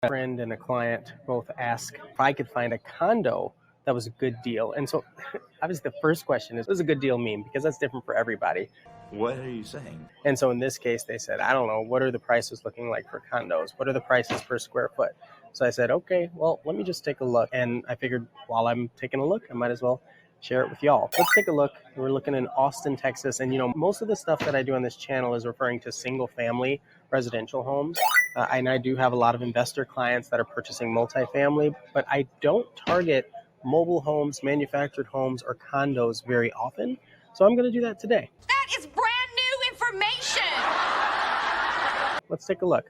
A friend and a client both asked if I could find a condo that was a good deal. And so obviously the first question is, what does a good deal mean? Because that's different for everybody. What are you saying? And so in this case, they said, I don't know, what are the prices looking like for condos? What are the prices per square foot? So I said, okay, well, let me just take a look. And I figured while I'm taking a look, I might as well share it with y'all. Let's take a look. We're looking in Austin, Texas. And, most of the stuff that I do on this channel is referring to single family residential homes. And I do have a lot of investor clients that are purchasing multifamily, but I don't target mobile homes, manufactured homes, or condos very often. So I'm going to do that today. That is brand new information. Let's take a look.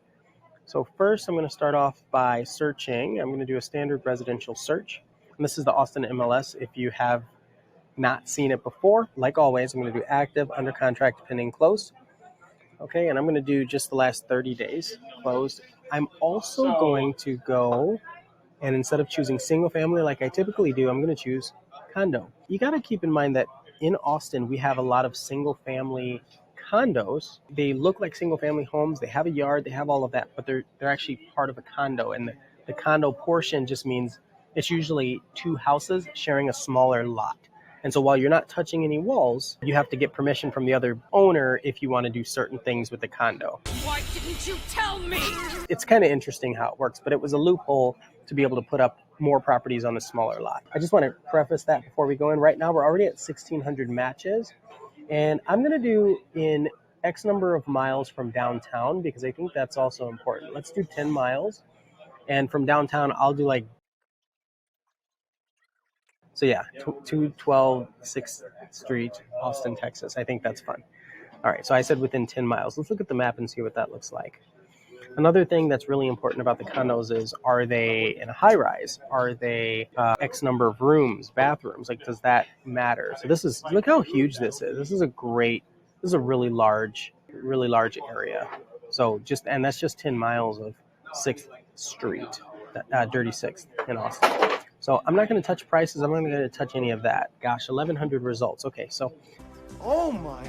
So first, I'm going to start off by searching. I'm going to do a standard residential search. And this is the Austin MLS. If you have not seen it before, like always, I'm going to do active, under contract, pending, closed. Okay, and I'm going to do just the last 30 days closed. I'm also going to go, and instead of choosing single family like I typically do, I'm going to choose condo. You got to keep in mind that in Austin, we have a lot of single family condos. They look like single family homes. They have a yard, they have all of that, but they're actually part of a condo. And the condo portion just means it's usually two houses sharing a smaller lot. And so while you're not touching any walls, you have to get permission from the other owner if you want to do certain things with the condo. Why didn't you tell me? It's kind of interesting how it works, but it was a loophole to be able to put up more properties on a smaller lot. I just want to preface that before we go in. Right now, we're already at 1,600 matches, and I'm going to do in X number of miles from downtown because I think that's also important. Let's do 10 miles, and from downtown, I'll do So yeah, 212 6th Street, Austin, Texas. I think that's fun. All right, so I said within 10 miles. Let's look at the map and see what that looks like. Another thing that's really important about the condos is, are they in a high rise? Are they X number of rooms, bathrooms? Like, does that matter? So this is, look how huge this is. This is a really large area. So and that's just 10 miles of 6th Street, Dirty 6th in Austin. So I'm not going to touch prices. I'm not going to touch any of that. Gosh, 1,100 results. Okay, so. Oh my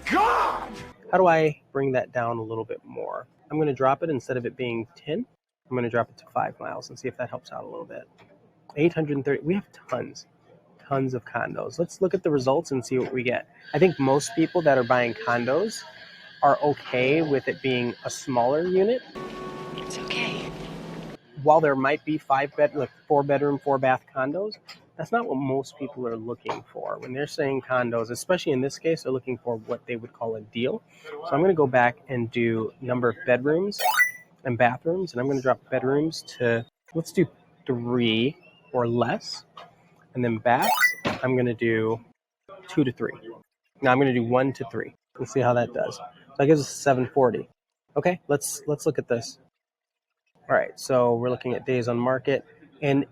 God! How do I bring that down a little bit more? I'm going to drop it, instead of it being 10, I'm going to drop it to 5 miles and see if that helps out a little bit. 830. We have tons of condos. Let's look at the results and see what we get. I think most people that are buying condos are okay with it being a smaller unit. It's okay. While there might be 4-bedroom, 4-bath condos, that's not what most people are looking for. When they're saying condos, especially in this case, they're looking for what they would call a deal. So I'm going to go back and do number of bedrooms and bathrooms, and I'm going to drop bedrooms to, let's do 3 or less. And then baths, I'm going to do 2 to 3. Now I'm going to do 1 to 3. Let's see how that does. So that gives us 740. Okay, let's look at this. All right, so we're looking at days on market. And,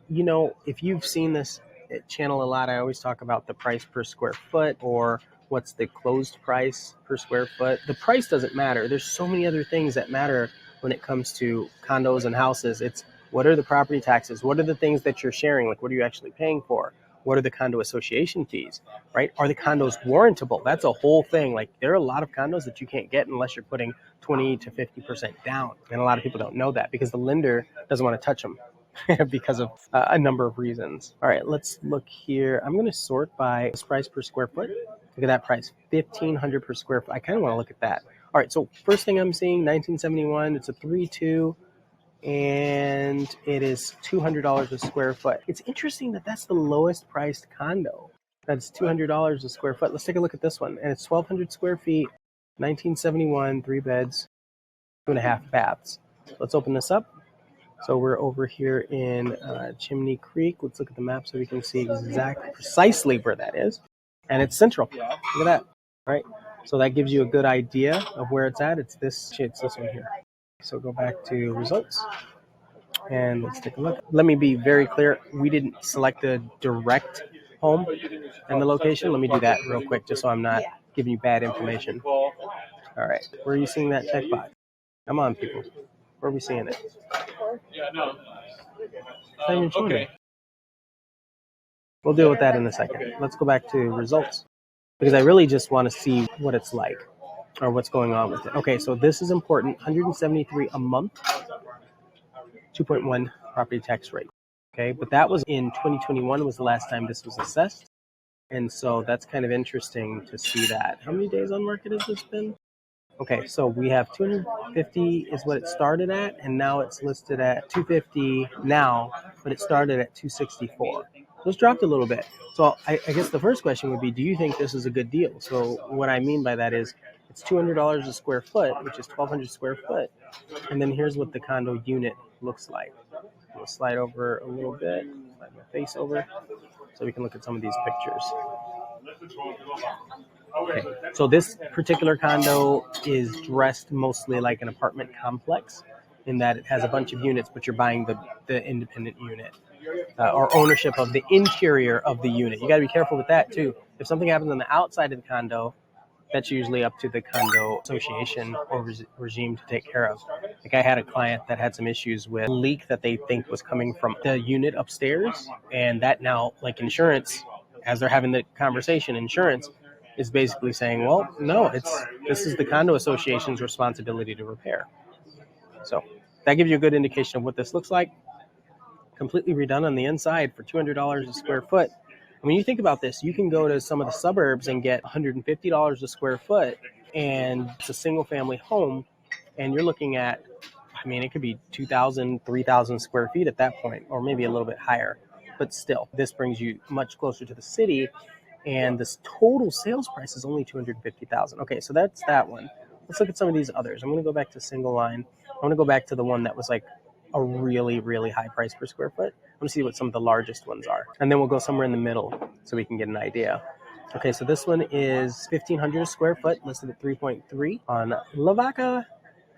if you've seen this channel a lot, I always talk about the price per square foot, or what's the closed price per square foot. The price doesn't matter. There's so many other things that matter when it comes to condos and houses. It's, what are the property taxes? What are the things that you're sharing? Like, what are you actually paying for? What are the condo association fees, right? Are the condos warrantable? That's a whole thing. Like, there are a lot of condos that you can't get unless you're putting 20 to 50% down. And a lot of people don't know that because the lender doesn't want to touch them because of a number of reasons. All right, let's look here. I'm going to sort by price per square foot. Look at that price, $1,500 per square foot. I kind of want to look at that. All right, so first thing I'm seeing, 1971, it's a 3-2. And it is $200 a square foot. It's interesting that that's the lowest priced condo. That's $200 a square foot. Let's take a look at this one. And it's 1,200 square feet, 1971, 3 beds, 2.5 baths. Let's open this up. So we're over here in Chimney Creek. Let's look at the map so we can see precisely where that is. And it's central. Look at that. All right. So that gives you a good idea of where it's at. It's this one here. So go back to results and let's take a look. Let me be very clear. We didn't select the direct home and the location. Let me do that real quick just so I'm not giving you bad information. All right. Where are you seeing that checkbox? Come on, people. Where are we seeing it? Okay. We'll deal with that in a second. Let's go back to results because I really just want to see what it's like or what's going on with it. Okay, so this is important. $173 a month. 2.1 property tax rate. Okay, but that was in 2021 was the last time this was assessed. And so that's kind of interesting to see that. How many days on market has this been? Okay, so we have 250 is what it started at, and now it's listed at 250 now, but it started at 264. So it's dropped a little bit. So I guess the first question would be, do you think this is a good deal? So what I mean by that is it's $200 a square foot, which is 1,200 square foot. And then here's what the condo unit looks like. We'll slide over a little bit, slide my face over, so we can look at some of these pictures. Okay, so this particular condo is dressed mostly like an apartment complex in that it has a bunch of units, but you're buying the independent unit or ownership of the interior of the unit. You got to be careful with that too. If something happens on the outside of the condo, that's usually up to the condo association or regime to take care of. Like I had a client that had some issues with a leak that they think was coming from the unit upstairs, and that now, like insurance, as they're having the conversation, insurance is basically saying, well, no, this is the condo association's responsibility to repair. So that gives you a good indication of what this looks like. Completely redone on the inside for $200 a square foot. When you think about this, you can go to some of the suburbs and get $150 a square foot, and it's a single family home, and you're looking at, I mean, it could be 2,000, 3,000 square feet at that point, or maybe a little bit higher. But still, this brings you much closer to the city, and this total sales price is only $250,000. Okay, so that's that one. Let's look at some of these others. I'm going to go back to single line. I'm going to go back to the one that was like a really, really high price per square foot. I'm going to see what some of the largest ones are. And then we'll go somewhere in the middle so we can get an idea. Okay, so this one is 1,500 square foot, listed at 3.3 on Lavaca.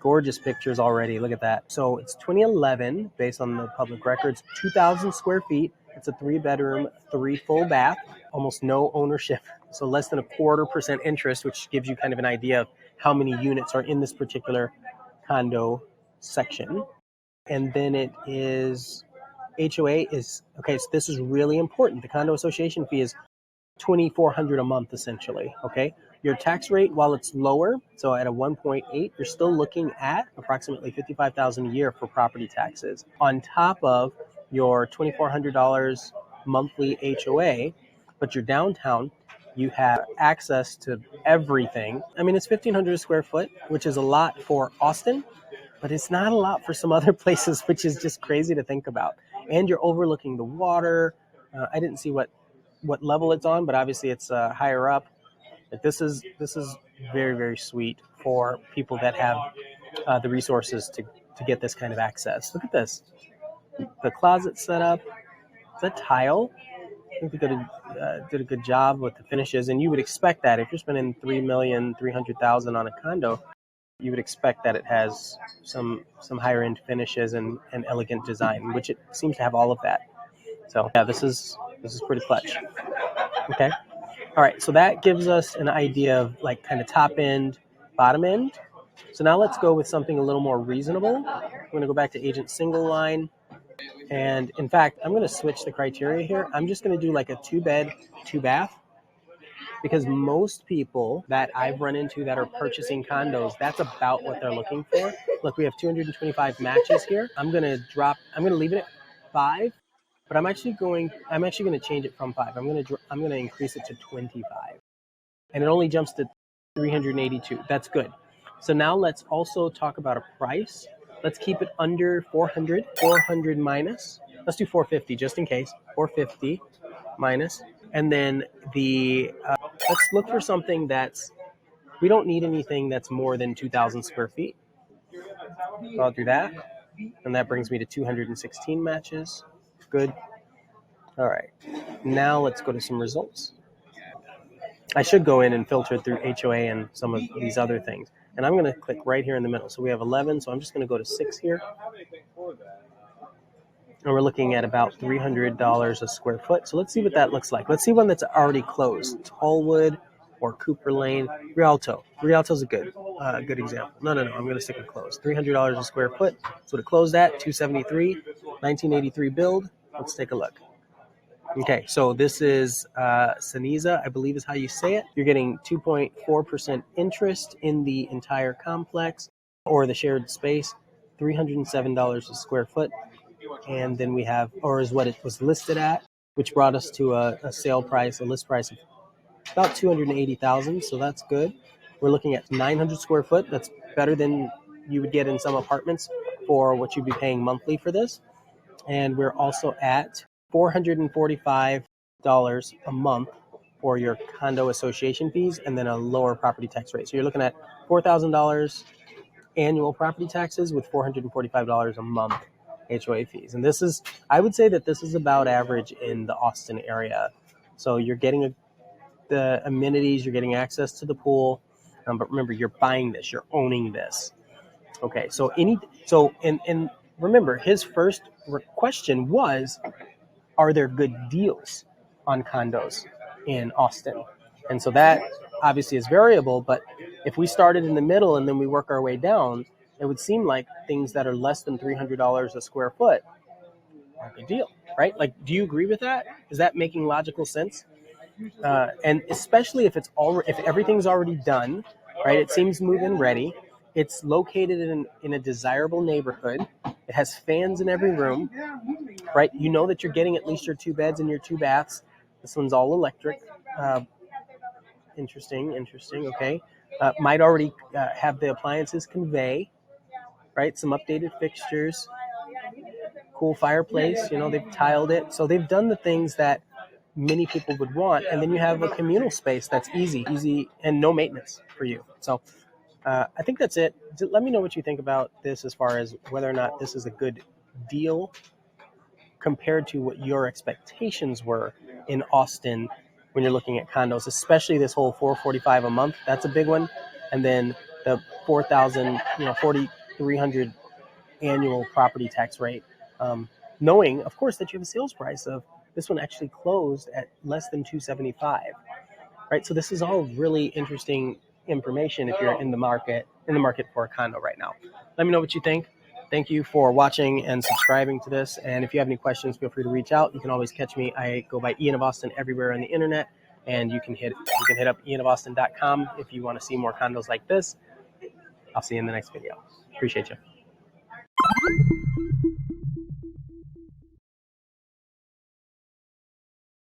Gorgeous pictures already. Look at that. So it's 2011, based on the public records, 2,000 square feet. It's a 3-bedroom, 3 full bath, almost no ownership. So less than 0.25% interest, which gives you kind of an idea of how many units are in this particular condo section. And then it is HOA is okay. So this is really important. The condo association fee is $2,400 a month, essentially. Okay, your tax rate, while it's lower, so at a 1.8, you're still looking at approximately $55,000 a year for property taxes on top of your $2,400 monthly HOA. But your downtown, you have access to everything. I mean, it's 1,500 square foot, which is a lot for Austin, but it's not a lot for some other places, which is just crazy to think about. And you're overlooking the water. I didn't see what level it's on, but obviously it's higher up. But this is very, very sweet for people that have the resources to get this kind of access. Look at this. The closet setup. Is that tile? I think they did a good job with the finishes, and you would expect that if you're spending $3,300,000 on a condo, you would expect that it has some higher end finishes and elegant design, which it seems to have all of that. So yeah, this is pretty clutch. Okay. All right. So that gives us an idea of like kind of top end, bottom end. So now let's go with something a little more reasonable. I'm going to go back to agent single line. And in fact, I'm going to switch the criteria here. I'm just going to do like a 2-bed, 2-bath. Because most people that I've run into that are purchasing condos, that's about what they're looking for. Look, we have 225 matches here. I'm going to leave it at 5, but I'm actually going to change it from 5. I'm going to increase it to 25. And it only jumps to 382. That's good. So now let's also talk about a price. Let's keep it under 400 minus. Let's do 450 just in case. 450 minus. And then let's look for something we don't need anything that's more than 2,000 square feet. So I'll do that. And that brings me to 216 matches. Good. All right. Now let's go to some results. I should go in and filter through HOA and some of these other things. And I'm going to click right here in the middle. So we have 11. So I'm just going to go to 6 here. And we're looking at about $300 a square foot. So let's see what that looks like. Let's see one that's already closed. Tallwood or Cooper Lane. Realtor. Realtor's a good example. No. I'm going to stick with closed. $300 a square foot. That's what it closed at. $273. 1983 build. Let's take a look. Okay, so this is Ceniza, I believe is how you say it. You're getting 2.4% interest in the entire complex or the shared space. $307 a square foot. and then we have, or is what it was listed at, which brought us to a sale price, a list price of about 280,000. So that's good. We're looking at 900 square foot. That's better than you would get in some apartments for what you'd be paying monthly for this. And we're also at $445 a month for your condo association fees, and then a lower property tax rate. So you're looking at $4,000 annual property taxes with $445 a month HOA fees. And this is, I would say that this is about average in the Austin area. So you're getting the amenities, you're getting access to the pool, but remember, you're buying this, you're owning this. Okay, and remember, his first question was, are there good deals on condos in Austin? And so that obviously is variable, but if we started in the middle and then we work our way down, it would seem like things that are less than $300 a square foot are a good deal, right? Like, do you agree with that? Is that making logical sense? And especially if if everything's already done, right? It seems move-in ready. It's located in a desirable neighborhood. It has fans in every room, right? You know that you're getting at least your 2 beds and your 2 baths. This one's all electric. Interesting. Okay. Might already have the appliances convey, right? Some updated fixtures, cool fireplace. You know, they've tiled it. So they've done the things that many people would want. And then you have a communal space that's easy and no maintenance for you. So I think that's it. Let me know what you think about this as far as whether or not this is a good deal compared to what your expectations were in Austin when you're looking at condos, especially this whole $445 a month. That's a big one. And then the $4,300 annual property tax rate. Knowing, of course, that you have a sales price of this one actually closed at less than $275, right? So this is all really interesting information if you're in the market for a condo right now. Let me know what you think. Thank you for watching and subscribing to this. And if you have any questions, feel free to reach out. You can always catch me. I go by Ian of Austin everywhere on the internet, and you can hit up ianofAustin.com if you want to see more condos like this. I'll see you in the next video. Appreciate you.